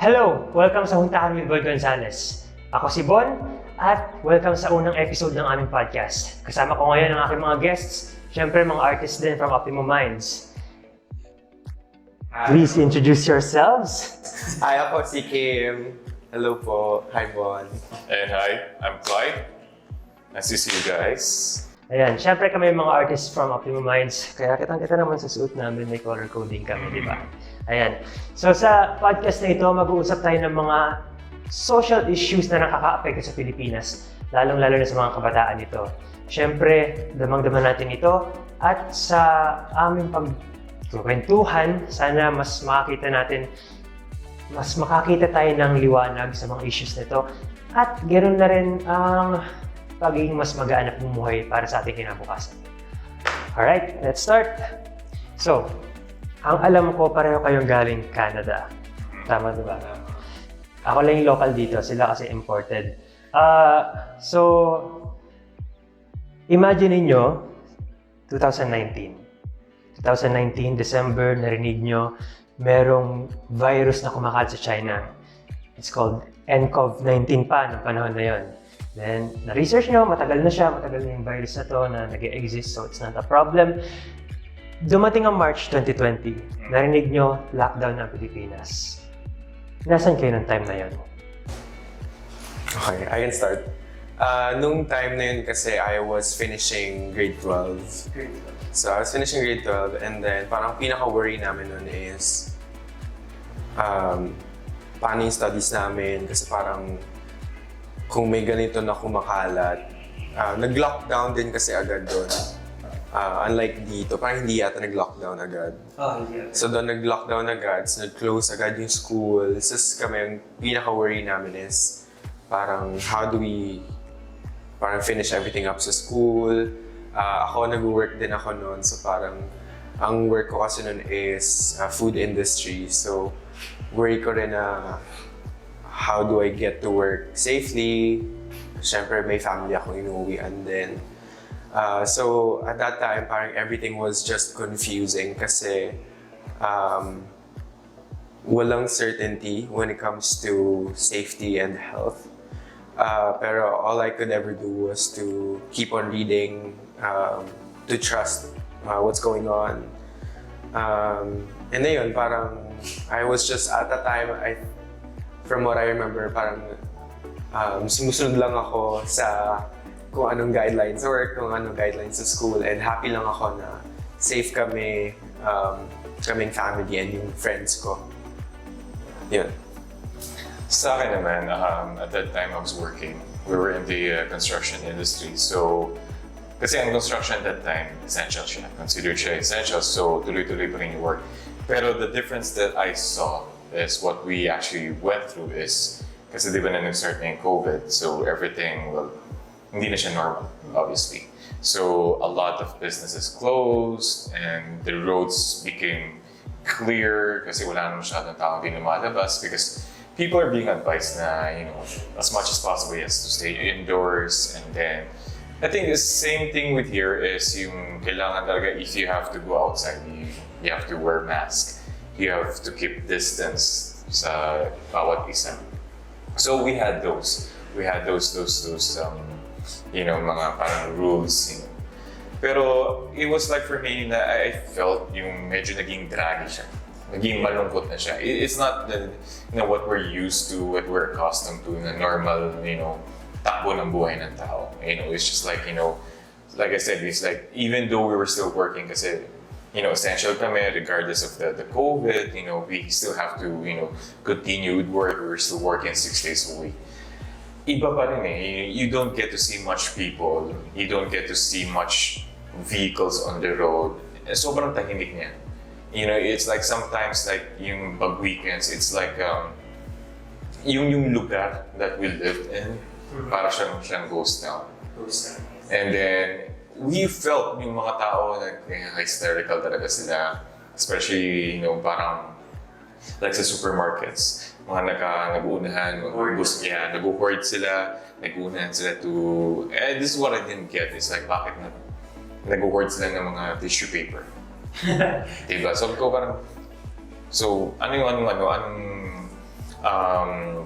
Hello! Welcome sa Huntahan with Bon Gonzales. Ako si Bon at welcome sa unang episode ng aming podcast. Kasama ko ngayon ang aking mga guests, syempre mga artists din from Optimum Minds. Please introduce yourselves. Hi, ako si Kim. Hello po. Hi, Bon. And hi, I'm Clyde. Nice to see you guys. Ayan, syempre kami yung mga artists from Optimum Minds. Kaya kitang-kita naman sa suit namin, may color coding kami, di ba? Ayan. So sa podcast na ito, mag-uusap tayo ng mga social issues na nakaka-apekto sa Pilipinas, lalong-lalo na sa mga kabataan nito. Syempre, damang-daman natin ito at sa aming pagkwentuhan, sana mas makakita tayo ng liwanag sa mga issues nito at ganoon na rin ang pagiging mas magaan na bumuhay para sa ating kinabukasan. Alright, let's start. So, ang alam ko, pareho kayong galing Canada. Tama diba? Ako lang yung local dito, sila kasi imported. So, imagine niyo 2019, December, narinig nyo, merong virus na kumakalat sa China. It's called nCoV-19 pa ng panahon na yon. Then, na-research nyo, matagal na yung virus na to na nag-exist, so it's not a problem. Dumating ang March 2020, narinig nyo, lockdown ng Pilipinas. Nasaan kayo ng time na yon? Okay, I can start. Nung time na yun kasi I was finishing grade 12. So I was finishing grade 12 and then parang pinaka-worry namin nun is paano yung studies namin kasi parang kung may ganito na kumakalat. Nag-lockdown din kasi agad doon. Unlike dito, parang hindi yata nag-lockdown agad. So doon nag-lockdown agad, so nag-close agad yung school. So kami, yung pinaka-worry namin is parang how do we parang finish everything up sa school. Ako nag-work din ako noon, so parang ang work ko kasi noon is food industry. So worry ko rin na how do I get to work safely. Siyempre may family akong inuwian din. So at that time, parang everything was just confusing kasi walang certainty when it comes to safety and health. Pero all I could ever do was to keep on reading, to trust what's going on. And ayun, parang I was just at the time, from what I remember, parang sumusunod lang ako sa kung anong guidelines or kung anong guidelines sa school, and happy lang ako na safe kami, kaming family and yung friends ko. Yun. Sa akin naman, at that time I was working. We were in the construction industry. So, kasi ang construction at that time, essential siya. Considered siya essential, so tuloy-tuloy pa rin yung work. Pero the difference that I saw is what we actually went through is, kasi di ba na nag-start na yung COVID, so everything, well, hindi na siya normal, obviously. So a lot of businesses closed and the roads became clear kasi wala na masyadong tao din lumalabas because people are being advised na, as much as possible, yes, to stay indoors. And then, I think the same thing with here is yung kailangan talaga if you have to go outside, you have to wear mask. You have to keep distance sa bawat isa. So we had those mga parang rules. Pero it was like for me na I felt yung medyo naging draggy siya. Naging malungkot na siya. It's not what we're used to, what we're accustomed to, na normal, takbo ng buhay ng tao. It's just like, like I said, it's like even though we were still working kasi, essential kami regardless of the COVID, we still have to, continue with work. We were still working 6 days a week. Iba pa rin eh. You don't get to see much people. You don't get to see much vehicles on the road. Sobrang tahimik niya. It's like sometimes like yung pag weekends, it's like yung lugar that we lived in, para siyang ghost town. And then we felt yung mga tao hysterical talaga sila, especially parang like sa supermarkets. Mga nag-uunahan, nag-hoard sila, nag-uunahan sila to... And this is what I didn't get, it's like bakit nag-hoard sila ng mga tissue paper. Diba? So ko parang... So, anong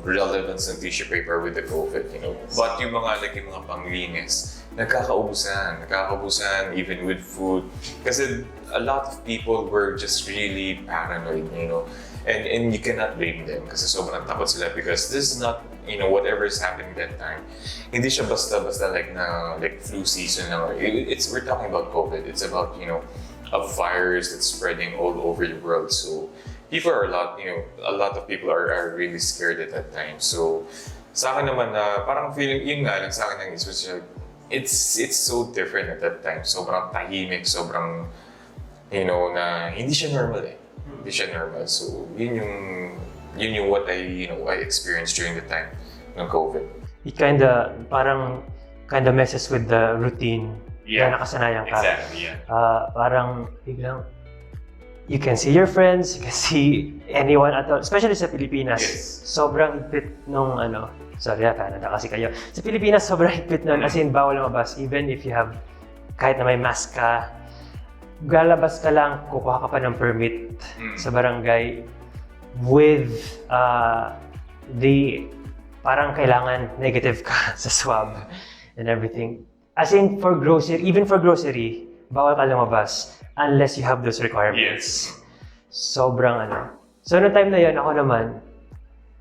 relevance ng tissue paper with the COVID, you know. But yung mga panglinis, nagkakaubusan even with food. Kasi a lot of people were just really paranoid, you know. And you cannot blame them kasi sobrang takot sila because this is not, you know, whatever is happening that time. Hindi siya basta-basta like flu season. We're talking about COVID. It's about, you know, a virus that's spreading all over the world. So people are a lot of people are really scared at that time. So sa akin naman na parang feeling, yun nga lang sa akin it's so different at that time. Sobrang tahimik, sobrang, you know, na hindi siya normal eh. Hindi siya normal. So yun yung what I experieed during the time ng COVID. It parang messes with the routine na nakasanayan ka. Exactly, yeah. Parang biglang you can see your friends, you can see anyone at all, especially sa Pilipinas. Yes. Sobrang higpit nung sorry Canada kasi kayo. Sa Pilipinas, sobrang higpit nun, as in bawal lumabas. Even if you have, kahit na may mask ka, galabas ka lang, kukuha ka pa ng permit sa barangay with the parang kailangan negative ka sa swab and everything. As in, even for grocery, bawal ka lumabas unless you have those requirements. Yes. Sobrang So, noong time na yun, ako naman,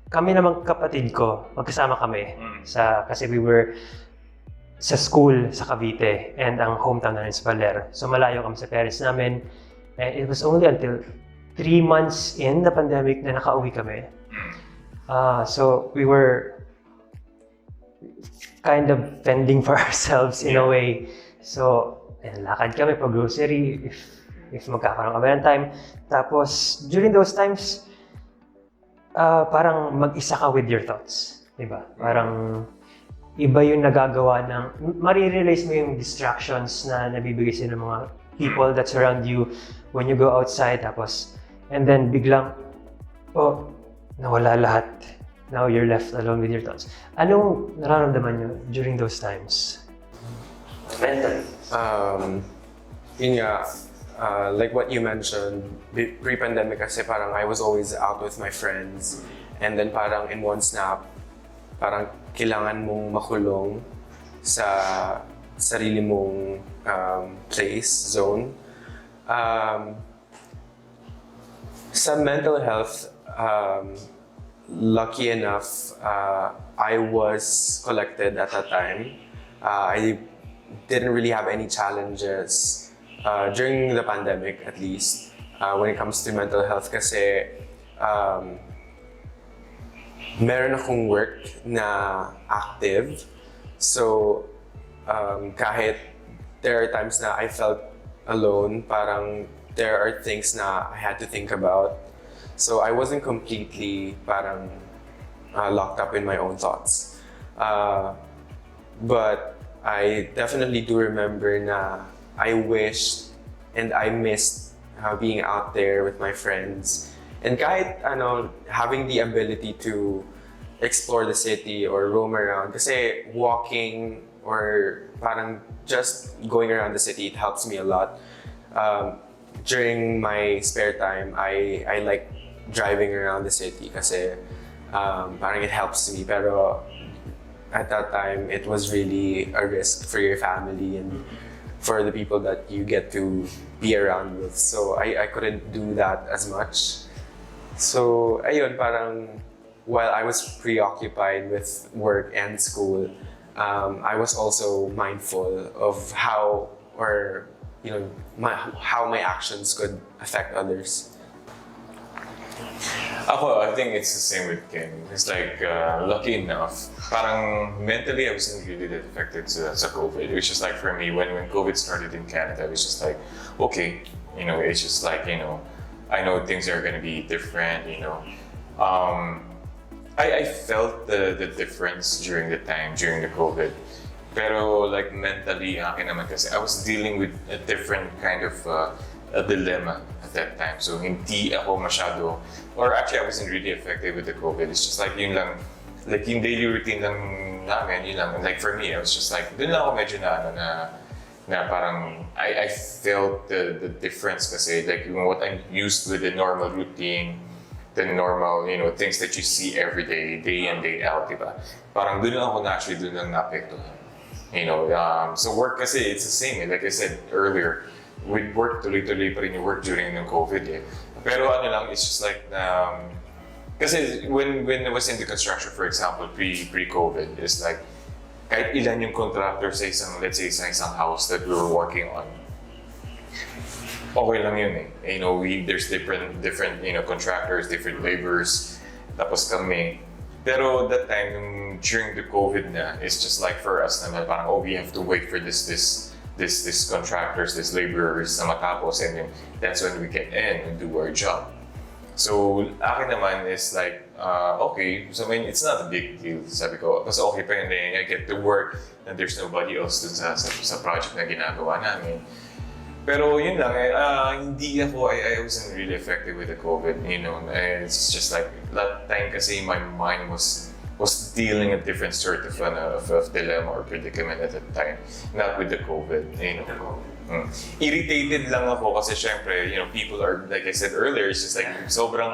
kami namang kapatid ko, magkasama kami. Kasi we were sa school sa Cavite and ang hometown namin sa Baler. So, malayo kami sa parents namin. And it was only until 3 months in the pandemic na nakauwi kami. So, we were kind of fending for ourselves in a way. So, lakad kami pag grocery if magkakaroon kami ng time. Tapos, during those times, parang mag-isa ka with your thoughts. Diba? Parang iba yung nagagawa ng, marirealize mo yung distractions na nabibigay sila ng mga people that surround you when you go outside. Tapos, and then biglang, nawala lahat. Now you're left alone with your thoughts. Anong nararamdaman nyo during those times? Mentally. Yun nga, like what you mentioned, pre-pandemic kasi parang I was always out with my friends and then parang in one snap, parang kailangan mong makulong sa sarili mong zone. Sa mental health, lucky enough, I was collected at that time. I didn't really have any challenges during the pandemic, at least, when it comes to mental health kasi meron akong work na active. So, kahit there are times na I felt alone, parang there are things na I had to think about. So, I wasn't completely parang locked up in my own thoughts. But I definitely do remember na I wished and I missed being out there with my friends. And kahit having the ability to explore the city or roam around, kasi walking or parang just going around the city, it helps me a lot. During my spare time, I like driving around the city kasi parang it helps me. Pero at that time, it was really a risk for your family and for the people that you get to be around with. So I couldn't do that as much. So ayun, parang while I was preoccupied with work and school, I was also mindful of how my actions could affect others. I think it's the same with Ken. It's like, lucky enough, parang mentally I wasn't really that affected sa COVID. It was just like for me, when COVID started in Canada, it was just like, okay, it's just like, I know things are gonna be different, I felt the difference during the COVID. Pero like mentally, akin naman kasi, I was dealing with a different kind of a dilemma at that time. So hindi ako masyado, or actually I wasn't really affected with the COVID. It's just like yun lang, like yung daily routine lang namin, yun lang. And like for me, I was just like, dun lang ako medyo na parang I felt the difference kasi like what I'm used with the normal routine, the normal, things that you see every day in, day out, diba? Parang doon lang ako naturally, doon lang naapektuhan. So work kasi, it's the same. Like I said earlier, with work, tuloy-tuloy pa rin yung work during ng COVID eh. Pero ano lang, it's just like, kasi when I was in the construction, for example, pre-COVID, it's like, kahit ilan yung contractor sa isang, let's say, sa isang house that we were working on, okay lang yun eh. There's different contractors, different laborers, tapos kami. Pero that time, during the COVID na, it's just like for us naman, parang, we have to wait for this contractors, these laborers na matapos, and then that's when we get in and do our job. So, akin naman is like, okay, so I mean, it's not a big deal, sabi ko. Mas okay pa yun, I get to work, and there's nobody else dun sa project na ginagawa namin. Pero yun lang, I wasn't really affected with the COVID, It's just like, that time kasi my mind was dealing a different sort of dilemma or predicament at that time, not with the COVID, Irritated lang ako kasi syempre, people are, like I said earlier, it's just like sobrang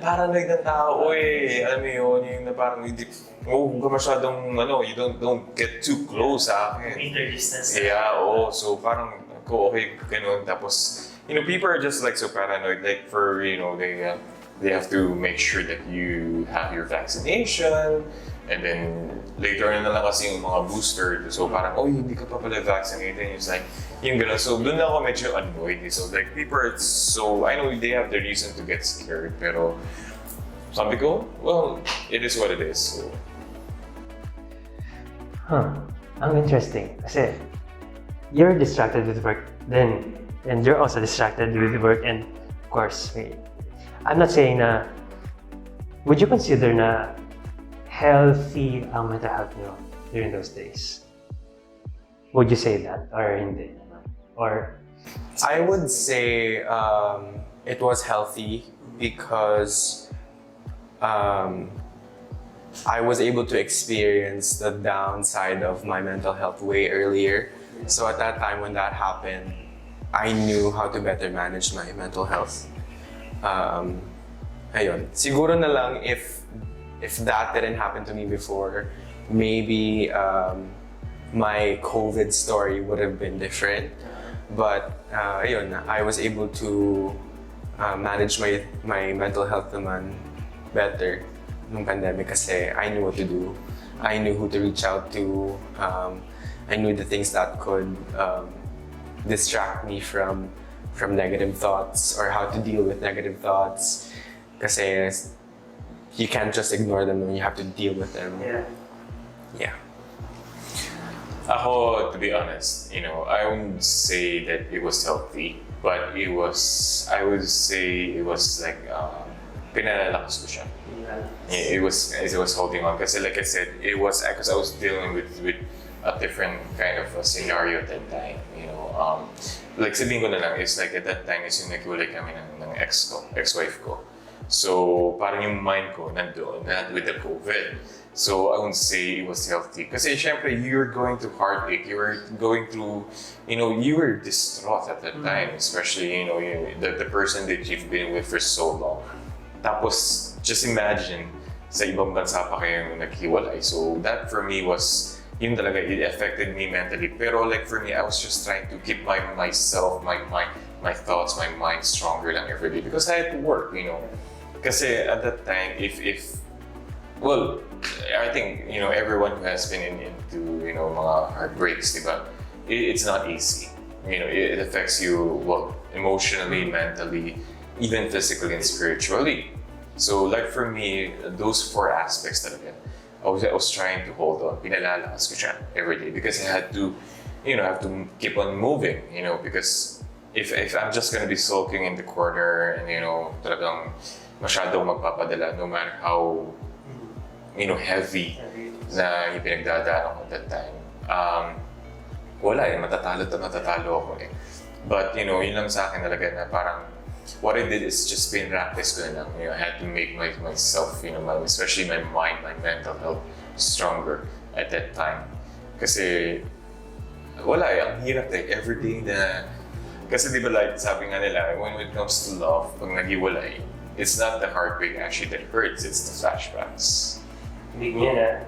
paranoid ng tao eh. Alam mo yun, yung na parang hindi, ka masyadong, you don't get too close sa akin. Meter distance. Yeah, so parang, okay, ganun. Tapos, people are just like so paranoid, like for, they have to make sure that you have your vaccination, and then later na lang kasi yung mga booster. So parang, hindi ka pa pala vaccinated. It's like, yung gano'n. So doon ako medyo annoyed. So like, people are so, I know they have the reason to get scared, pero sabi ko, well, it is what it is. So. Ang interesting. Kasi you're distracted with work then, and you're also distracted with work, and of course, I'm not saying na, would you consider na healthy ang mental health nyo during those days? Would you say that or hindi? Or I would say it was healthy because I was able to experience the downside of my mental health way earlier. So at that time when that happened, I knew how to better manage my mental health. Ayun. Siguro na lang if that didn't happen to me before, maybe my COVID story would have been different. But ayun, I was able to manage my mental health naman better nung pandemic kasi I knew what to do. I knew who to reach out to. I knew the things that could distract me from negative thoughts or how to deal with negative thoughts. Kasi you can't just ignore them when you have to deal with them. Yeah. Ako, to be honest, I wouldn't say that it was healthy, but I would say it was like, pinalalakas ko siya. It was holding on. Kasi like I said, it was because I was dealing with a different kind of a scenario at that time, Like sabihin ko na lang, is like at that time is yung naghiwalay kami ng ex-wife ko. So parang yung mind ko nandoon, not with the COVID. So I wouldn't say it was healthy. Kasi syempre, you're going through heartache, you were going through, you were distraught at that time. Especially, the person that you've been with for so long. Tapos, just imagine, sa ibang bansa pa kayong naghiwalay. So that for me was, yun talaga, it affected me mentally. Pero like for me, I was just trying to keep myself, my mind, my thoughts, my mind stronger lang every day. Because I had to work, Kasi at that time, well, I think, everyone who has been into, mga heartbreaks, diba? It's not easy. It affects you, well, emotionally, mentally, even physically and spiritually. So, like for me, those 4 aspects talaga, I was trying to hold on. Pinalalakas ko siya every day because I had to, have to keep on moving, because if I'm just gonna be sulking in the corner and, talagang masyadong magpapadala, no matter how heavy na yung pinagdadaanan ko at that time. Wala matatalo ako eh. But yun lang sa akin talaga na parang what I did is just practice ko na lang. I had to make myself, especially my mind, my mental health stronger at that time. Kasi wala ang hirap everyday na, kasi di ba like sabi nga nila, when it comes to love, pag naghiwalay, it's not the heartbreak actually that hurts, it's the flashbacks. Big niya na.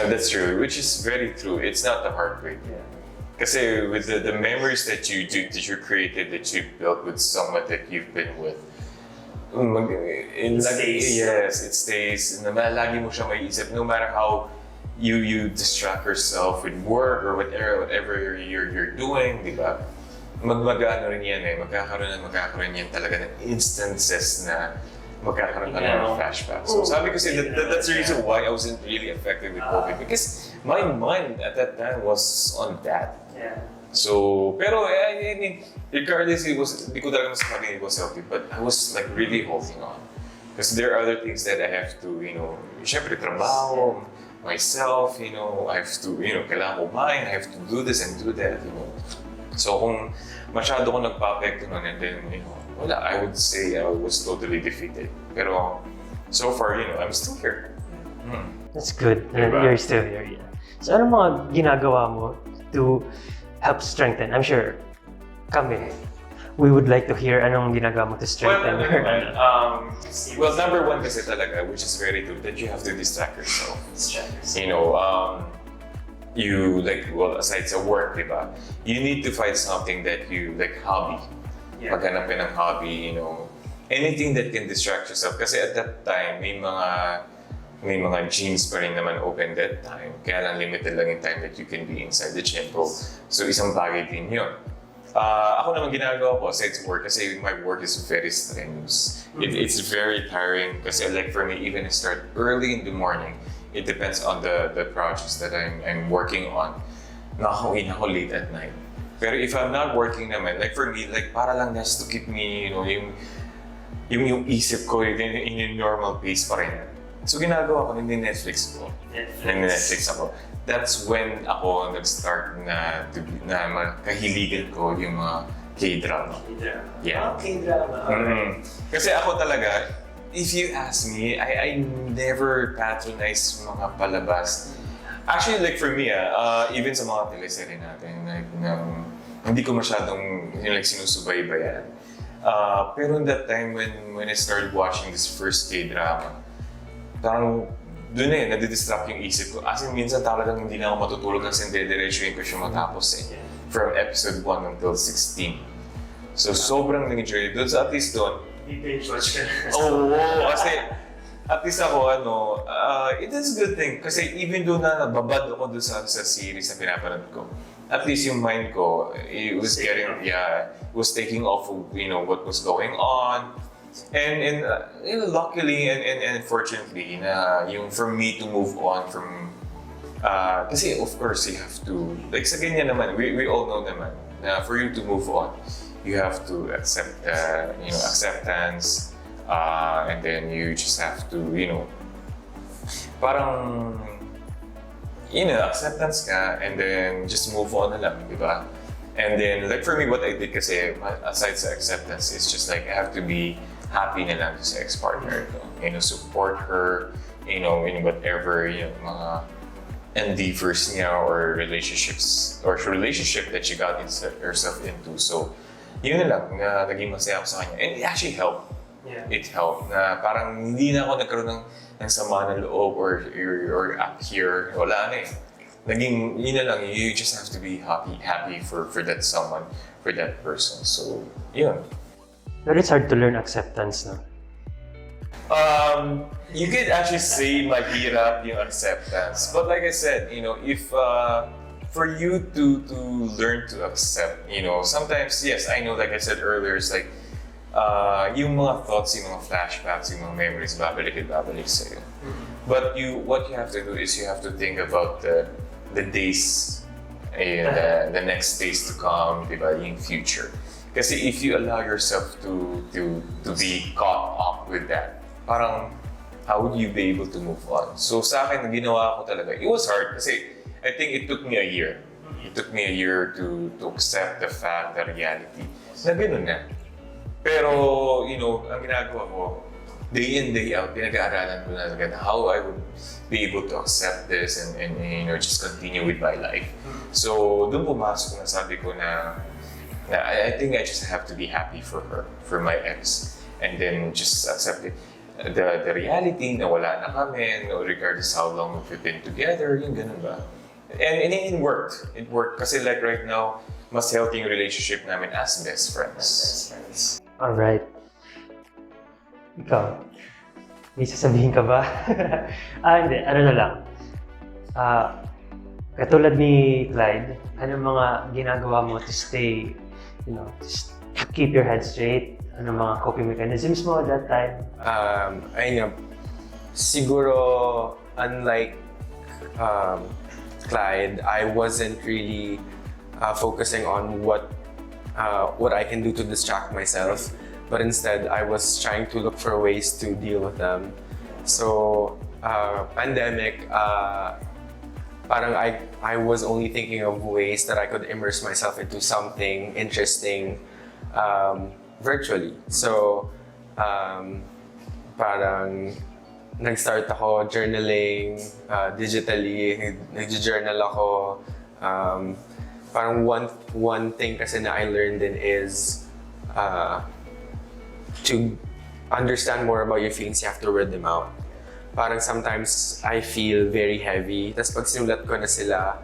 And that's true, which is very true. It's not the heartbreak. Kasi with the memories that you created, that you built with someone that you've been with, It stays. Yes, it stays. Lagi mo siya maiisip, no matter how you distract yourself with work or whatever you're doing, di ba? Magano rin yan eh. Magkakaroon yan talaga ng instances na magkakaroon ka ng flashback. So sabi ko that's the reason why I wasn't really affected with COVID, because my mind at that time was on that. Yeah. So, pero I mean, regardless, hindi ko talaga masasabi it was healthy, but I was like really holding on. Because there are other things that I have to, syempre trabaho, myself, I have to, kailangan ko kumain, I have to do this and do that, So kung masyado ko nagpa-apekto nun, and then, wala, I would say I was totally defeated. Pero so far, I'm still here. That's good. Diba? You're still here. Yeah. So ano mga ginagawa mo to help strengthen? I'm sure we would like to hear anong ginagawa mo to strengthen. Well, number one kasi talaga, which is very true, that you have to distract yourself. Aside sa work, diba? You need to find something that you like, hobby. Yeah. Maghanapin ng hobby, anything that can distract yourself. Kasi at that time, may mga gyms pa rin naman open that time. Kaya lang limited lang yung time that you can be inside the gym. So isang bagay din yun. Ako naman ginagawa ko aside sa work, kasi my work is very strenuous. It's very tiring kasi like for me, even I start early in the morning. It depends on the projects that I'm working on. Nakauwi na ako late at night. Pero if I'm not working naman, like for me, like para lang just to keep me, yung isip ko in yung normal pace pa rin. So ginagawa ko, Netflix ako. That's when ako nag-start na makahiligan ko yung mga K-drama. Yeah. K-drama. Kasi ako talaga, if you ask me, I never patronize mga palabas. Actually, like for me, even sa mga teleserye natin, like, hindi ko masyadong sinusubaybayan. Pero in that time when I started watching this first K-drama, parang doon nadidistract yung isip ko. As in, minsan talagang hindi na ako matutulog kasi dire-diretsuhin ko siya matapos from episode 1 until 16. So sobrang nag-enjoy doon. So at least doon, Binge-watch ka na. Kasi at least ako, it is a good thing. Kasi even though na nababad ako doon sa series na pinapanood ko, at least yung mind ko, it was taking off of, what was going on. And luckily and fortunately, for me to move on from, kasi of course you have to, like sa ganyan naman, we all know naman, na for you to move on, you have to accept, acceptance, and then you just have to, parang, acceptance ka, and then just move on na lang, di ba? And then, like for me, what I did kasi, aside sa acceptance, is just like, I have to be happy na lang sa ex-partner ko. Support her, in whatever, mga endeavors niya or relationships, or relationship that she got herself into. So, yun na lang, na naging masaya ako sa kanya. And it actually helped. Yeah. It helped na parang hindi na ako nagkaroon ng sama ng loob or up here. Wala na Naging, yun na lang, you just have to be happy for that someone, for that person. So, yun. But it's hard to learn acceptance, no? You could actually say mahirap yung acceptance. But like I said, if for you to learn to accept, sometimes, yes, I know, like I said earlier, it's like, yung mga thoughts, yung mga flashbacks, yung mga memories, babalik sa'yo. But what you have to do is you have to think about the days, the next days to come, diba, yung future. Kasi if you allow yourself to be caught up with that, parang how would you be able to move on? So sa akin, ginawa ko talaga, it was hard kasi I think it took me a year. It took me a year to accept the fact, the reality, na gano'n na. Pero, ang ginagawa ko, day in, day out, pinag-aaralan ko na talaga how I would be able to accept this and just continue with my life. So, doon pumasok na sabi ko na I think I just have to be happy for her, for my ex. and then just accept it. The reality na wala na kami, no, regardless how long we've been together, yung ganun ba? And it worked. It worked kasi like right now, mas healthy yung relationship namin as best friends. Alright. Ikaw, may sasabihin ka ba? Hindi. Ano na lang. Katulad ni Clyde, anong mga ginagawa mo to stay, just keep your head straight? Anong mga coping mechanisms mo at that time? Ayun nga, siguro unlike Clyde, I wasn't really focusing on what I can do to distract myself, but instead I was trying to look for ways to deal with them. So, pandemic, parang I was only thinking of ways that I could immerse myself into something interesting virtually. So, parang nag-start ako journaling digitally, nag-journal ako. Parang one thing kasi na I learned din is to understand more about your feelings, you have to word them out. Parang sometimes I feel very heavy, tapos pag sinulat ko na sila,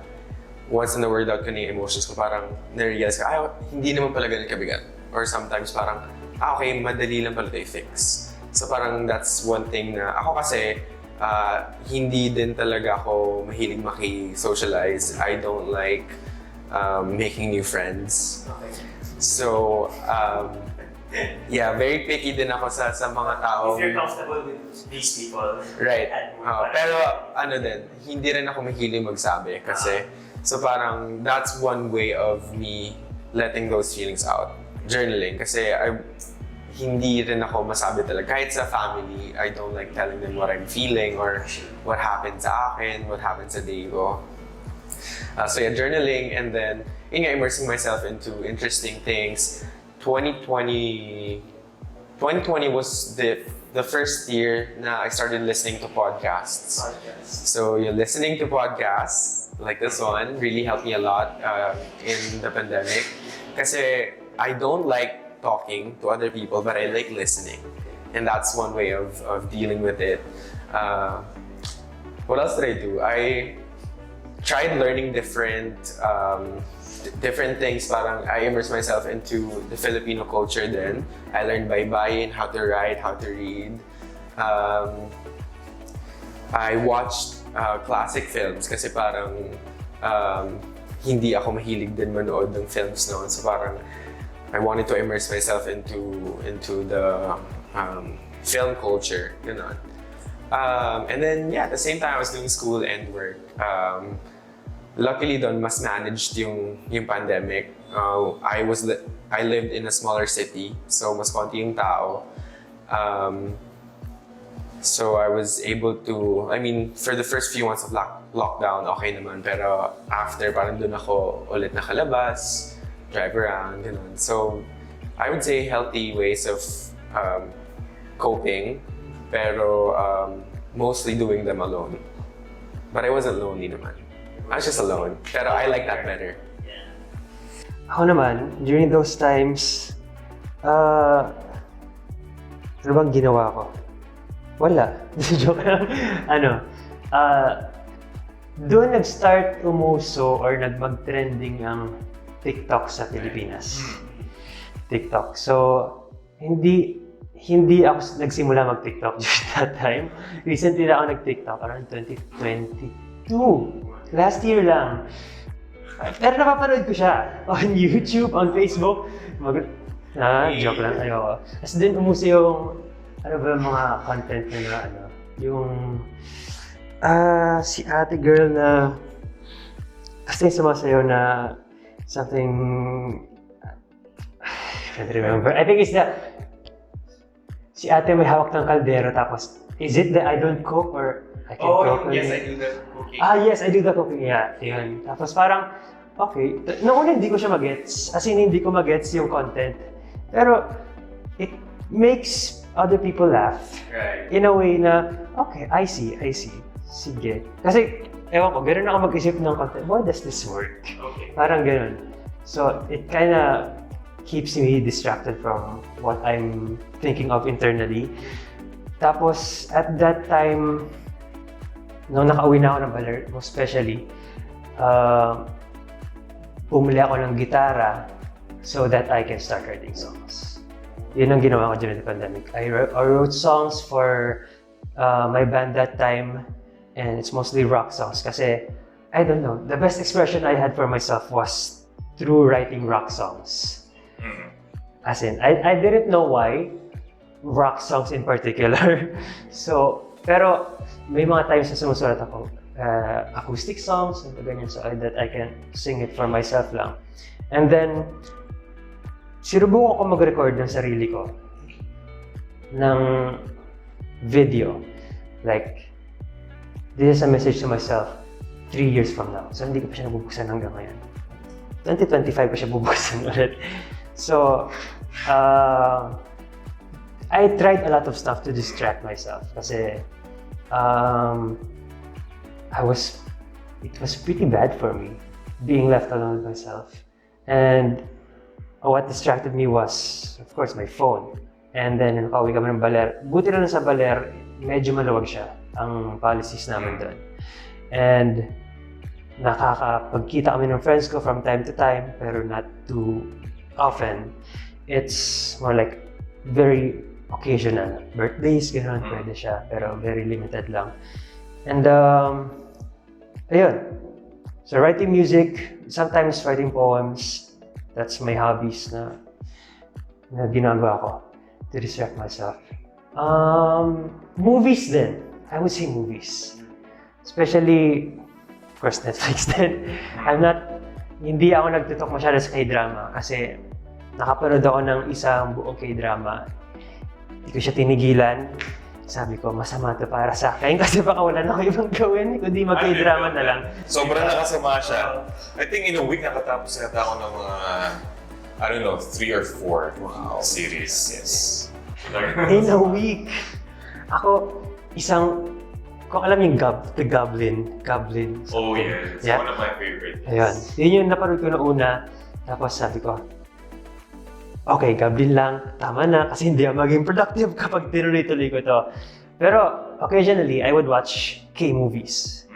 once na word out ko na yung emotions ko, parang na-realize ko, hindi naman pala ganun kabigat. Or sometimes parang, okay, madali lang pala ito i-fix. So parang that's one thing na ako kasi hindi din talaga ako mahilig maki-socialize. I don't like making new friends. Okay. So, yeah, very picky din ako sa mga tao. If you're comfortable with these people. Right. Pero ano din, hindi rin ako mahilig magsabi kasi so parang that's one way of me letting those feelings out. Journaling. Kasi hindi rin ako masabi talaga. Kahit sa family, I don't like telling them what I'm feeling or what happened sa akin, what happened sa day ko. So yeah, journaling and then immersing myself into interesting things. 2020 was the first year na I started listening to podcasts. So you're listening to podcasts like this one really helped me a lot in the pandemic. Kasi I don't like talking to other people, but I like listening. And that's one way of dealing with it. What else did I do? I tried learning different things. Parang I immersed myself into the Filipino culture then. I learned baybayin, how to write, how to read. I watched classic films kasi parang hindi ako mahilig din manood ng films noon. So parang I wanted to immerse myself into the film culture, ganun. And then yeah, at the same time I was doing school and work. Luckily doon mas managed yung pandemic. I lived in a smaller city, so mas konti yung tao. So I was able to, for the first few months of lockdown, okay naman. Pero after, parang doon ako ulit nakalabas, drive around, ganun. So I would say healthy ways of coping, pero mostly doing them alone. But I wasn't lonely naman. I was just alone. Pero I like that better. Ako naman, during those times, ano bang ginawa ko? Wala. Joke lang. Doon nag-start umuso or mag-trending ang TikTok sa Pilipinas. TikTok. So, hindi ako nagsimula mag-TikTok during that time. Recently na ako nag-TikTok, around 2022. Last year lang. Pero napapanood ko siya on YouTube, on Facebook. Joke lang, ayoko. Tapos din umuso yung, mga content na yung si ate girl na kasi sumasayaw na something I can't remember. I think it's si ate may hawak ng kaldero tapos is it the I don't cook or I can cook? Yes, I do the cooking. Yes, I do the cooking. Yeah, yun. Tapos parang okay, noong una hindi ko siya magets. As in hindi ko magets yung content. Pero it makes other people laugh. Right. In a way na, okay, I see. Sige. Kasi, ewan ko, gano'n ako mag-isip ng content. Why does this work? Okay. Parang gano'n. So, it kinda keeps me distracted from what I'm thinking of internally. Tapos, at that time, nung nakauwi na ako ng baler, most especially, bumili ako ng gitara so that I can start writing songs. Yun ang ginawa ko during the pandemic. I wrote songs for my band that time, and it's mostly rock songs kasi, I don't know, the best expression I had for myself was through writing rock songs. As in, I didn't know why, rock songs in particular. So, pero may mga times na sumusulat ako, acoustic songs, and ganyan, so that I can sing it for myself lang. And then, sinubukan ko mag-record ng sarili ko ng video. Like, this is a message to myself 3 years from now. So, hindi ko pa siya nabubuksan hanggang ngayon. 2025 pa siya bubuksan ulit. So, I tried a lot of stuff to distract myself kasi it was pretty bad for me being left alone with myself. And what distracted me was, of course, my phone. And then, nakauwi kami ng baler. Buti na sa baler, medyo maluwag siya ang policies namin doon. And nakakapagkita kami ng friends ko from time to time, pero not too often. It's more like very occasional. Birthdays, gano'n, pwede siya, pero very limited lang. And, ayun. So, writing music, sometimes writing poems, that's my hobbies na ginagawa ko to distract myself. Movies din. I would say movies. Especially, of course, Netflix din. Hindi ako nagtutok masyado sa K-drama kasi nakapanood ako ng isang buong K-drama. Hindi ko siya tinigilan. Sabi ko, masama to para sa akin kasi baka wala na ako ibang gawin, kundi mag-K-drama na lang. Sobrang nakasama siya. I think in a week nakatapos yata ako ng mga, I don't know, 3 or 4 series. Yes. In a week. Ako, kung alam yung The Goblin. Oh yeah, it's one of my favorites. Ayun. Yun yung napanood ko na una. Tapos sabi ko, okay, Goblin lang. Tama na kasi hindi ako maging productive kapag tinuloy-tuloy ko to. Pero occasionally, I would watch K-movies.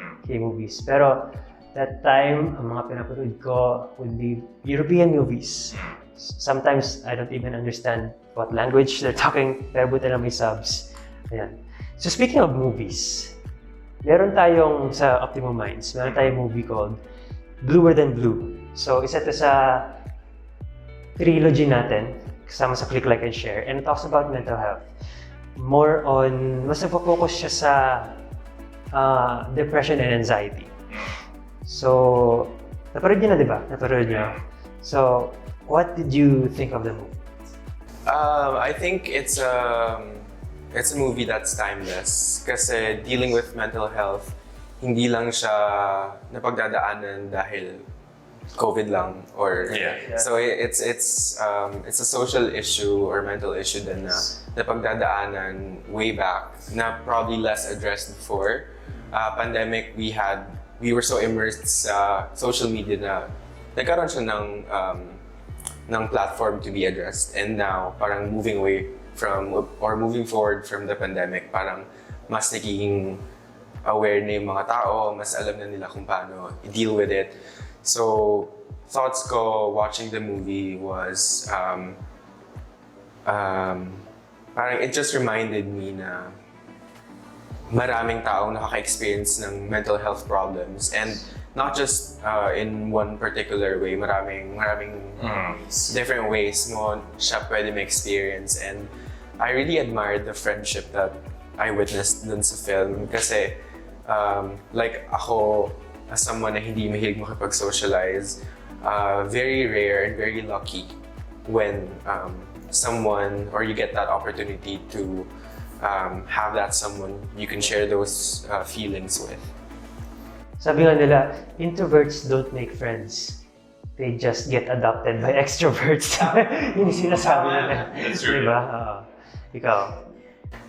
Pero that time, ang mga pinapanood ko would be European movies. Sometimes, I don't even understand what language they're talking, pero buti na may subs. Ayan. So speaking of movies, meron tayong sa Optimum Minds, meron tayong movie called Bluer Than Blue. So isa to sa trilogy natin, kasama sa Click, Like, and Share, and it talks about mental health. More on, mas nagpo-focus siya sa depression and anxiety. So, napanood niyo na, di ba? Napanood niyo. So, what did you think of the movie? I think it's a movie that's timeless kasi dealing with mental health, hindi lang siya napagdadaanan dahil COVID lang or so it's a social issue or mental issue din na napagdadaanan way back na probably less addressed before. Pandemic, we were so immersed sa social media na nagkaroon siya ng platform to be addressed, and now parang moving forward from the pandemic, parang mas nagiging aware na yung mga tao, mas alam na nila kung paano i-deal with it. So, thoughts ko watching the movie was parang it just reminded me na maraming taong nakaka-experience ng mental health problems, and not just in one particular way, maraming different ways mo siya pwede ma-experience. And I really admired the friendship that I witnessed dun sa film kasi like ako, as someone na hindi mahilig makipag-socialize, very rare and very lucky when someone, or you get that opportunity to have that someone you can share those feelings with. Sabi nga nila, introverts don't make friends. They just get adopted by extroverts. Yun yung sinasabi nila. That's true. Diba? Ikaw?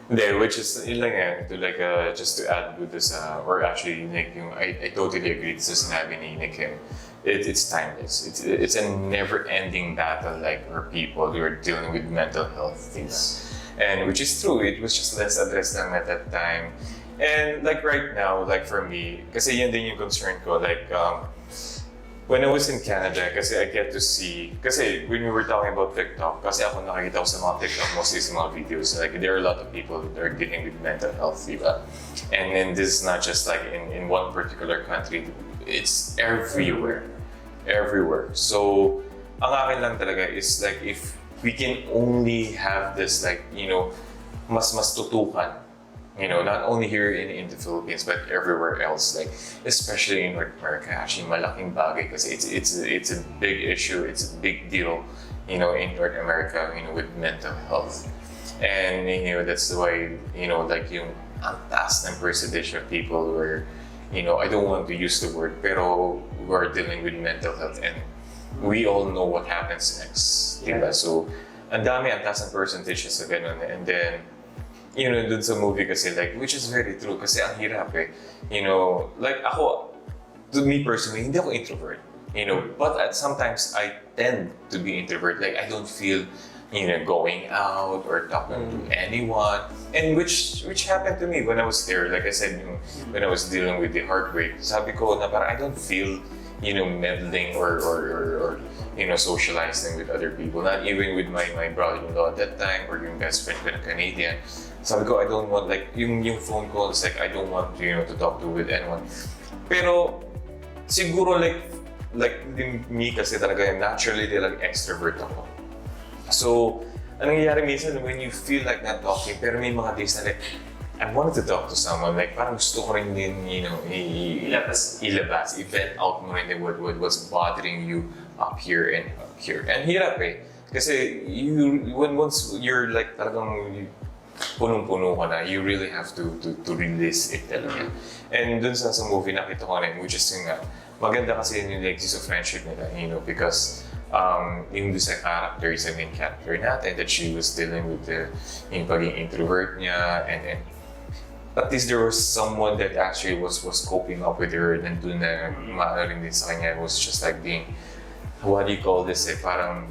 Hindi, which is, yun lang yan, to like, just to add with this, or actually, Nick, I totally agree sa sinabi ni Nick. it's timeless. It's a never-ending battle, like for people who are dealing with mental health things, and which is true. It was just less addressed lang at that time, and like right now, like for me, kasi yan din yung concern ko, like when I was in Canada, kasi I get to see, kasi when we were talking about TikTok, kasi ako nakikita ko sa mga TikTok, mostly sa mga videos, like there are a lot of people that are dealing with mental health, diba? And then this is not just like in one particular country, it's everywhere. So, ang akin lang talaga is like if we can only have this like, mas tutukan, not only here in the Philippines but everywhere else, like especially in North America, actually malaking bagay kasi it's a big issue, it's a big deal, in North America, with mental health. And that's why, like yung ang taas ng percentage of people who are, I don't want to use the word, pero who are dealing with mental health, and we all know what happens next, diba? So, ang taas ng percentages sa ganun, and then, dun sa movie kasi, like, which is very true, kasi ang hirap like ako, to me personally, hindi ako introvert, but sometimes I tend to be introvert, like I don't feel, going out or talking to anyone, and which happened to me when I was there. Like I said, when I was dealing with the heartbreak, sabi ko na parang I don't feel, meddling or socializing with other people. Not even with my brother-in-law at that time or yung best friend ko na Canadian. Sabi ko, I don't want, like, yung phone calls, like, I don't want, to talk to with anyone. Pero, siguro, like me kasi talaga, naturally, like, extrovert ako. So, anong nangyayari minsan when you feel like not talking, pero may mga days na like, I wanted to talk to someone, like parang gusto ko rin din, ilabas, i-vent out mo rin what's bothering you up here and up here. And hirap kasi once you're like talagang punong-puno ka na, you really have to release it talaga. And dun sa movie nakita ko rin, which is yung maganda kasi yung exist of friendship nila, because yung sa character, sa main character natin, that she was dealing with yung pagiging introvert niya, and at least there was someone that actually was coping up with her, and dun na maaaring din sa kanya, was just like being, what do you call this, parang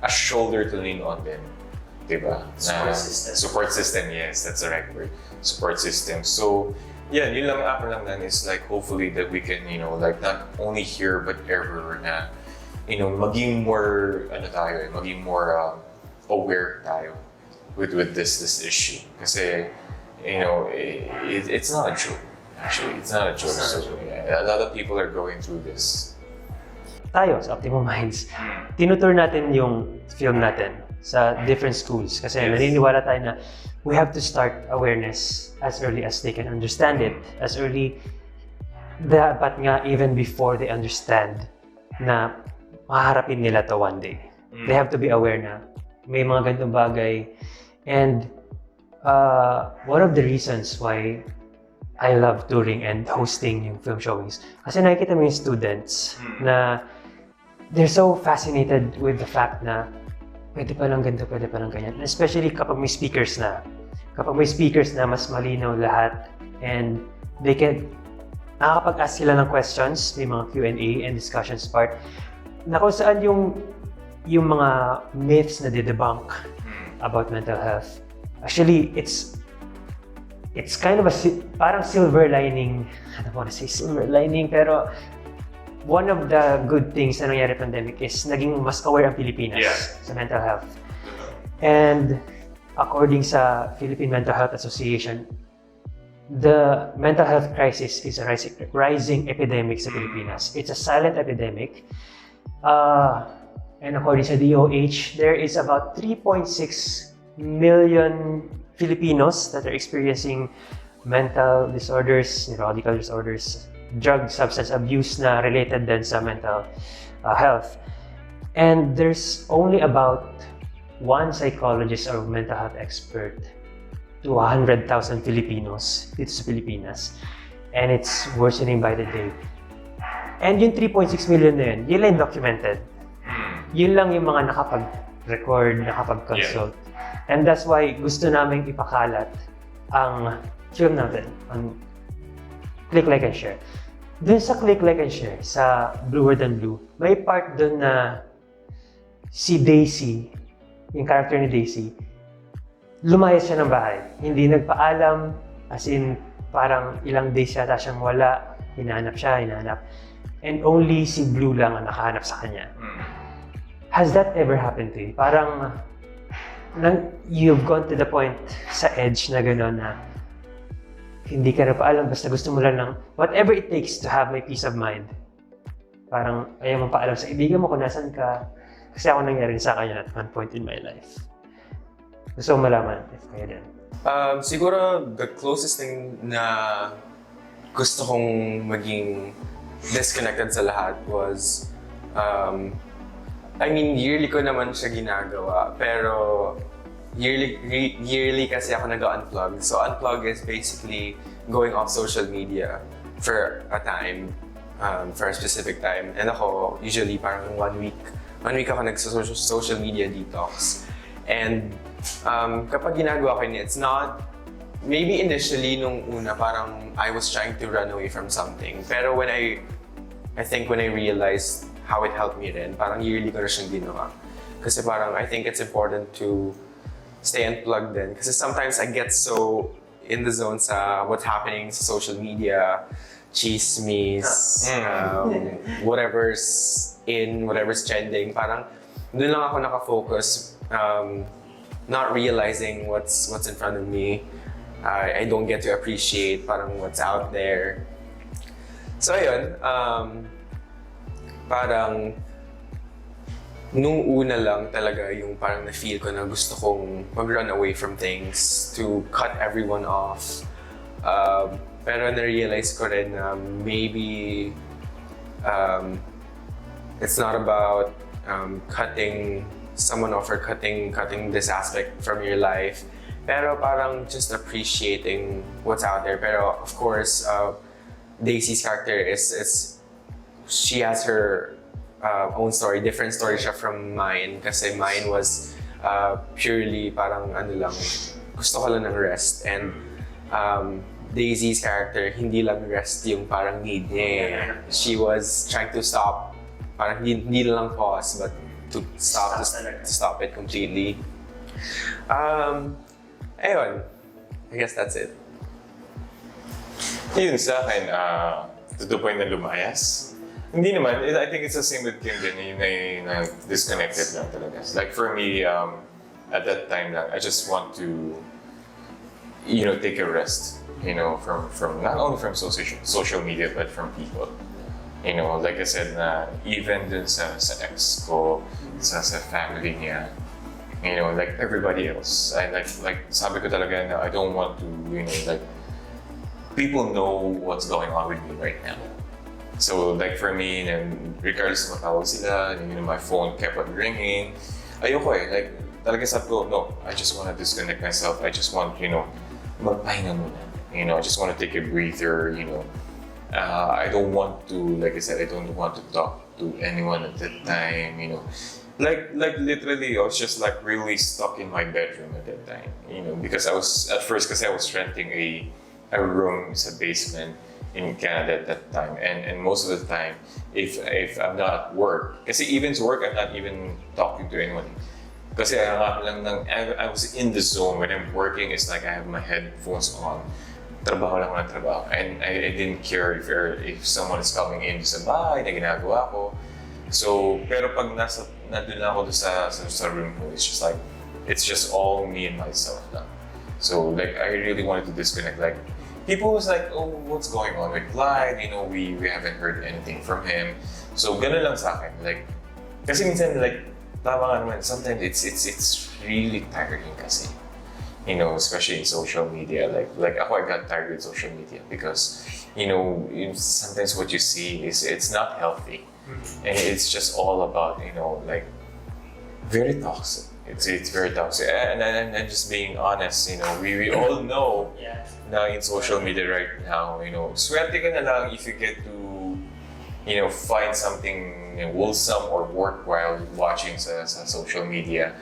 a shoulder to lean on din, diba? Support system, yes, that's the right word. Support system. So, yeah, yun lang ako lang is like hopefully that we can, like not only here but everywhere na, maging more, maging more aware tayo with this issue. Kasi, it's not a joke. Actually, it's not a joke. So, yeah, a lot of people are going through this. Tayo sa Optimum Minds, tinutur natin yung film natin sa different schools kasi naniniwala tayo na we have to start awareness as early as they can understand it. As early, dapat nga even before they understand na maharapin nila to one day. They have to be aware na may mga ganitong bagay. And one of the reasons why I love touring and hosting yung film showings, kasi nakikita mo yung students na they're so fascinated with the fact na pwede palang ganito, pwede palang ganyan. Especially kapag may speakers na. Kapag may speakers na, mas malinaw lahat. And they can, nakakapag-ask sila ng questions, may mga Q&A and discussions part, na kung saan yung mga myths na debunk about mental health. Actually, it's kind of parang silver lining. I don't want to say silver lining, pero one of the good things na nangyari pandemic is naging mas aware ang Pilipinas sa mental health. And according sa Philippine Mental Health Association, the mental health crisis is a rising epidemic sa Pilipinas. It's a silent epidemic. And according sa DOH, there is about 3.6 million Filipinos that are experiencing mental disorders, neurological disorders, drug substance abuse na related din sa mental health. And there's only about one psychologist or mental health expert to 100,000 Filipinos dito sa Pilipinas. And it's worsening by the day. And yung 3.6 million na yun lang documented. Yun lang yung mga nakapag-record, nakapag-consult. And that's why gusto namin ipakalat ang film natin on Click, Like, and Share. Dun sa Click, Like, and Share, sa Bluer Than Blue, may part dun na si Daisy, yung character ni Daisy, lumayas siya ng bahay. Hindi nagpaalam, as in, parang ilang days yata siyang wala, hinahanap siya, hinahanap. And only si Blue lang ang nakahanap sa kanya. Has that ever happened to you? Parang, you've gone to the point sa edge na gano'n na hindi ka na paalam, basta gusto mo lang ng whatever it takes to have my peace of mind. Parang ayaw mo paalam sa kaibigan mo kung nasan ka. Kasi ako nangyari sa kanya at one point in my life. Gusto ko malaman if kaya din. Siguro the closest thing na gusto kong maging disconnected sa lahat was yearly ko naman siya ginagawa, pero yearly kasi ako nag-unplug. So unplug is basically going off social media for a time, for a specific time. And ako, usually parang 1 week ako nag-social media detox. And kapag ginagawa ko yun, it's not, maybe initially nung una parang I was trying to run away from something. Pero when I think when I realized how it helped me rin, parang yearly ko na siyang ginawa. Kasi parang I think it's important to stay unplugged din. Kasi sometimes I get so in the zone sa what's happening sa social media, chismis, whatever's in, whatever's trending. Parang doon lang ako nakafocus, not realizing what's in front of me. I don't get to appreciate parang what's out there. So ayun, parang nung una lang talaga yung parang na-feel ko na gusto kong mag-run away from things, to cut everyone off. Pero na-realize ko rin na maybe it's not about cutting someone off or cutting this aspect from your life. Pero parang just appreciating what's out there. Pero of course, Daisy's character is she has her own story, different story siya from mine. Kasi mine was purely parang ano lang, gusto ko lang ng rest. And Daisy's character, hindi lang rest yung parang need niya. She was trying to stop, parang hindi lang pause, but to stop it completely. Ayun, I guess that's it. Yun sa akin, to the point na lumayas. Hindi naman, I think it's the same with Kim din, yung disconnected lang talaga. Like for me, at that time lang, I just want to, take a rest, from not only from social media, but from people. Like I said, na even dun sa ex ko, sa family niya, like everybody else. I like sabi ko talaga na I don't want to, people know what's going on with me right now. So like for me, regardless of matawag sila, my phone kept on ringing. Ayoko like talaga sabi ko, no, I just want to disconnect myself. I just want, magpahinga muna. I just want to take a breather, I don't want to, like I said, I don't want to talk to anyone at that time, Like literally, I was just like really stuck in my bedroom at that time, because I was, at first, because I was renting a room sa basement in Canada at that time, and most of the time, if I'm not at work, kasi even to work, I'm not even talking to anyone. Kasi I was in the zone. When I'm working, it's like I have my headphones on. Trabaho lang ng trabaho. And I didn't care if someone is coming in sa bahay na ginagawa ko. So, pero pag nandun lang ako sa room ko, it's just all me and myself lang. So, like, I really wanted to disconnect. Like, people was like, oh, what's going on with Clyde? We haven't heard anything from him. So, ganun lang sa akin. Like, kasi minsan, like, tama nga naman, sometimes it's really tiring kasi. Especially in social media. Like ako, I got tired with social media because, sometimes what you see it's not healthy. And it's just all about, like, very toxic. It's very toxic. And just being honest, we all know na in social media right now, swerte ka na lang if you get to, find something wholesome or worthwhile watching sa social media.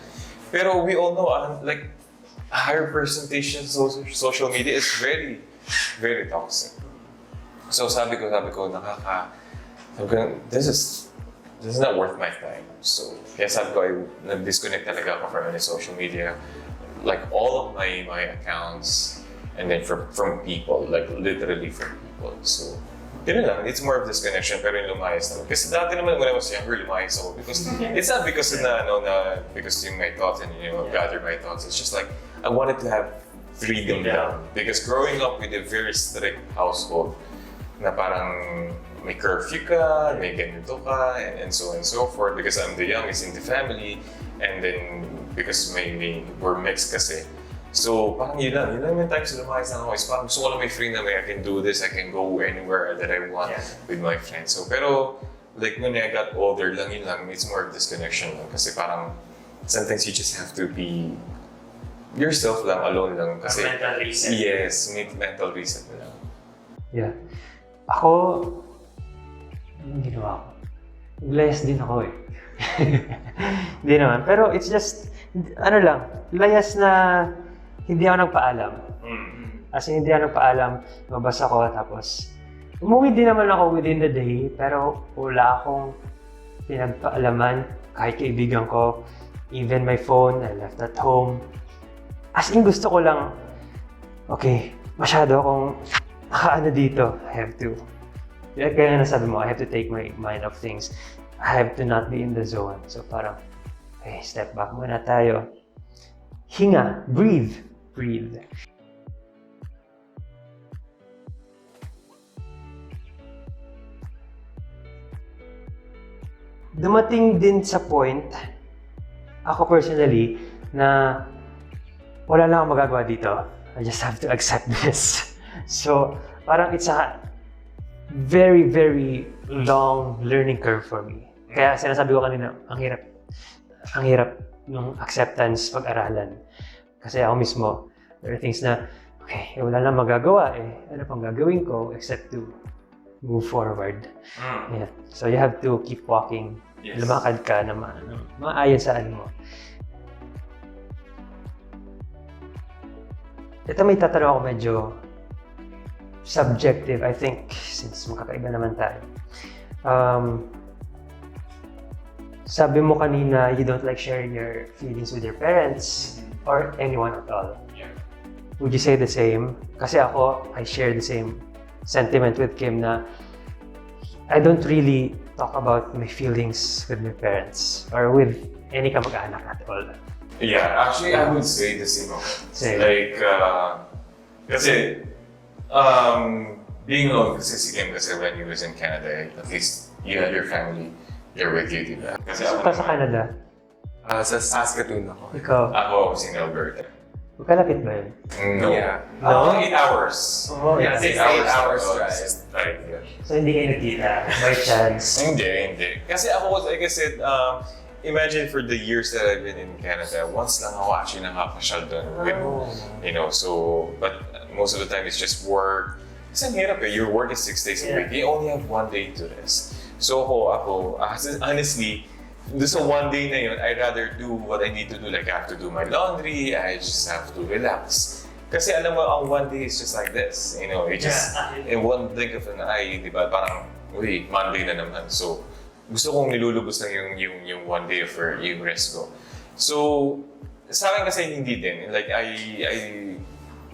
Pero we all know, like, a higher percentage in social media is very, very toxic. So sabi ko, this is not worth my time. So, kaya sabi ko, nag-disconnect talaga ako from any social media. Like, all of my accounts, and then from people, like, literally from people. So, yun lang, it's more of disconnection, pero yung lumayas naman. Kasi dati naman, when I was younger, lumayas ako. Because, it's not because because yung my thoughts and, gather my thoughts. It's just like, I wanted to have freedom down. Because growing up with a very strict household, na parang may curfew ka, may ganito ka, and so on and so forth. Because I'm the youngest in the family, and then because we're mixed kasi. So parang yun lang yung times na lumayas na ako is parang gusto ko lang may free na I can do this, I can go anywhere that I want with my friends. So pero like when I got older lang it's more of disconnection lang kasi parang sometimes you just have to be yourself lang, alone lang kasi mental reset. Yes, mental reset na lang. Yeah. Ako, yung ginawa ko, layas din ako eh. Hindi naman. Pero it's just, layas na hindi ako nagpaalam. As in, hindi ako nagpaalam, mabasa ko, tapos umuwi din naman ako within the day, pero wala akong pinagpaalaman kahit kaibigan ko. Even my phone, I left at home. As in, gusto ko lang, okay, masyado akong nakaano dito. I have to, kaya nga nasabi mo, I have to take my mind off things. I have to not be in the zone. So parang, okay, step back muna tayo. Hinga, breathe. Dumating din sa point, ako personally, na wala lang akong magagawa dito. I just have to accept this. So, parang it's a very, very long learning curve for me. Kaya sinasabi ko kanina, ang hirap ng acceptance pag-aralan. Kasi ako mismo, there are things na, okay, wala lang magagawa eh. Ano pang gagawin ko except to move forward. Yeah. So you have to keep walking. Yes. Lumakad ka na maayon saan mo. Ito may tatanong ako medyo subjective, I think, since magkakaiba naman tayo. Sabi mo kanina, you don't like sharing your feelings with your parents or anyone at all. Yeah. Would you say the same? Kasi ako, I share the same sentiment with Kim na I don't really talk about my feelings with my parents or with any kamag-anak at all. Yeah, actually, I would say the same. Same. Like, kasi, being alone, kasi si Kim kasi when he was in Canada, at least you had your family there with you, diba? Kasi Saan ka sa Canada? Sa Saskatoon ako. Ikaw? Ako was in Alberta. Magkalapit ba yun? No. Yeah. No? 8 hours. Oh, Yeah, 6 hours drive. Right, yeah. So hindi kayo nagkita by chance? Hindi. Kasi ako was, like I said, imagine for the years that I've been in Canada, once lang ako actually nakakasyal doon with, so, but most of the time it's just work. Kasi ang hirap eh, your work is 6 days a week. You only have 1 day to rest. So ako, honestly, doon sa 1 day na yun, I'd rather do what I need to do. Like I have to do my laundry, I just have to relax. Kasi alam mo, ang 1 day is just like this. You just, in one blink of an eye, di ba, parang, uy, Monday na naman. So, gusto kong nilulubos lang yung 1 day of yung rest ko. So, sa akin kasi hindi din. Like,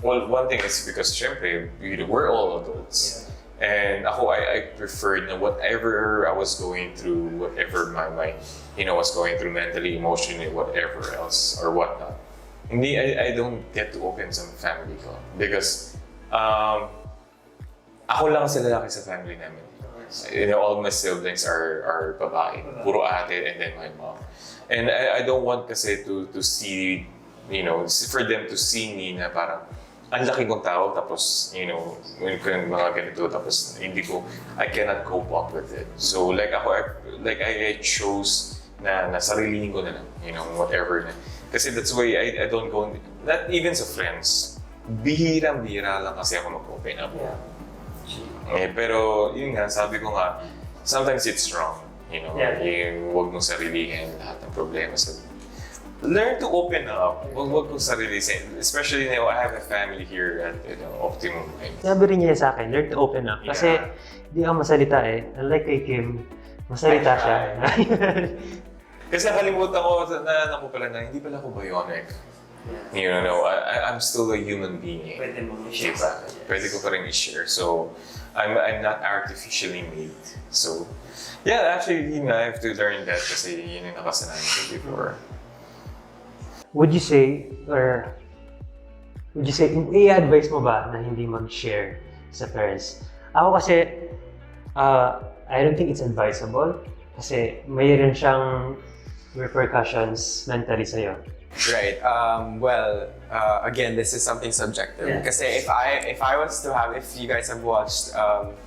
well, one thing is because, syempre, we're all adults. Yeah. And ako, I preferred na whatever I was going through, whatever my was going through mentally, emotionally, whatever else, or whatnot. Hindi, I don't get to open sa family ko. Because, ako lang sa lalaki sa family namin. All my siblings are babae. Puro ate and then my mom. And I don't want kasi to see, for them to see me na parang, ang laki kong tao, tapos, when ko yung mga ganito, tapos I cannot cope up with it. So, like I chose na sarilihin ko na lang, whatever na. Kasi that's why I don't go, not even sa friends, bihirang-bihira lang kasi ako mag-open up. Yeah. Pero, yun nga, sabi ko nga, sometimes it's wrong, yung huwag mong sarilihin lahat ng problema sa learn to open up. Wag kong sarili sa'yo. Especially now, I have a family here at Optimum Minds. Sabi rin niya sa akin, learn to open up. Kasi di ako masalita eh. Unlike kay Kim, masalita siya. Kasi nakalimutan ko na ako pala na hindi pala ako bionic. You know, I'm still a human being. Pwede mo i-share sa akin. Pwede ko pa rin i-share. So, I'm not artificially made. So, yeah, actually, I have to learn that kasi yun yung nakasanayan ko before. Would you say, i-advise mo ba na hindi mag-share sa parents? Ako kasi, I don't think it's advisable kasi mayroon siyang repercussions mentally sa'yo. Right. Again, this is something subjective. Yeah. Kasi if I was to have, if you guys have watched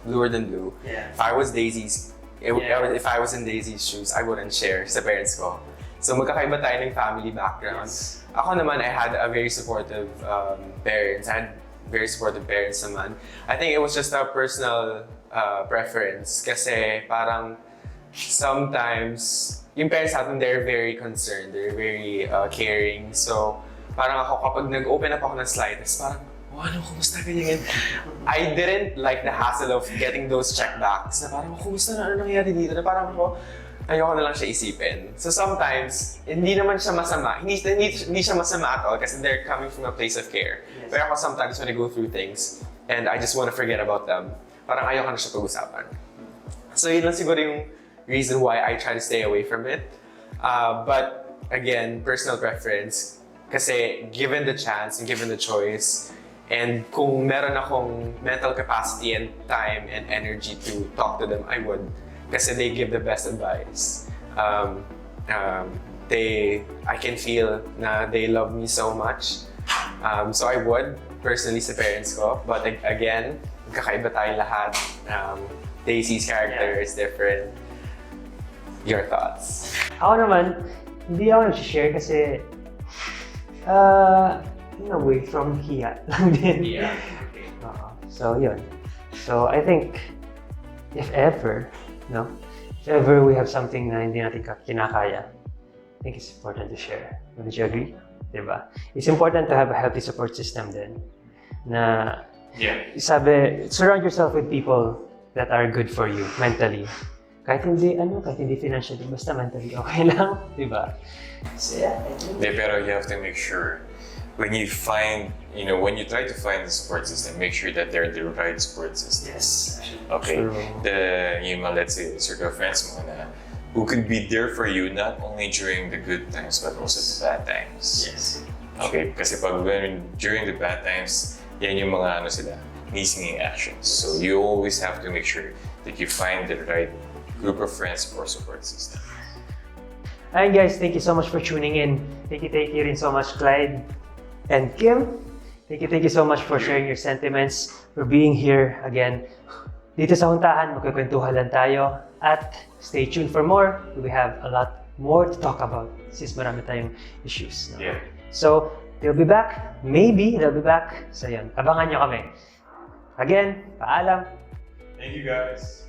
Bluer Than Blue, if I was Daisy's, if I was in Daisy's shoes, I wouldn't share sa parents ko. So magkakaiba tayo ng family background. Yes. Ako naman, I had a very supportive parents. I had very supportive parents naman. I think it was just a personal preference. Kasi parang sometimes, yung parents natin, they're very concerned. They're very caring. So parang ako, kapag nag-open up ako ng slide, parang, ano, kumusta ganyan? I didn't like the hassle of getting those checkbacks. Na parang, kumusta na, ano nangyari dito? Na parang ako, ayoko na lang siya isipin. So sometimes, hindi naman siya masama. Hindi siya masama at all kasi they're coming from a place of care. Yes. Pero ako sometimes when I go through things and I just want to forget about them, parang ayoko na siya pag-usapan. So yun lang siguro yung reason why I try to stay away from it. But again, personal preference. Kasi given the chance and given the choice, and kung meron akong mental capacity and time and energy to talk to them, I would. Kasi they give the best advice. I can feel na they love me so much. So I would, personally sa parents ko. But again, kakaiba tayong lahat. Daisy's character is different. Your thoughts? Ako naman, hindi ako nag-share kasi in a way, from hiya lang din. Yeah. So, yun. So, I think, if ever we have something na hindi natin kinakaya, I think it's important to share. Would you agree? Diba? It's important to have a healthy support system din. Na, sabi, surround yourself with people that are good for you mentally. Kahit hindi financially, basta mentally okay lang, diba? So, yeah. Pero you have to make sure when you find, when you try to find the support system, make sure that they're the right support system. Yes. Okay. Let's say, the circle of friends mo na who could be there for you not only during the good times but also the bad times. Yes. Okay. Kasi during the bad times, yan yung mga missing actions. So you always have to make sure that you find the right group of friends or support system. Alright guys, thank you so much for tuning in. Thank you rin so much, Clyde and Kim. Thank you so much for sharing your sentiments, for being here again. Dito sa Huntahan, magkukwentuhan lang tayo. At stay tuned for more. We have a lot more to talk about since marami tayong issues. No? Yeah. So, they'll be back. Maybe they'll be back. So yun, abangan nyo kami. Again, paalam. Thank you guys.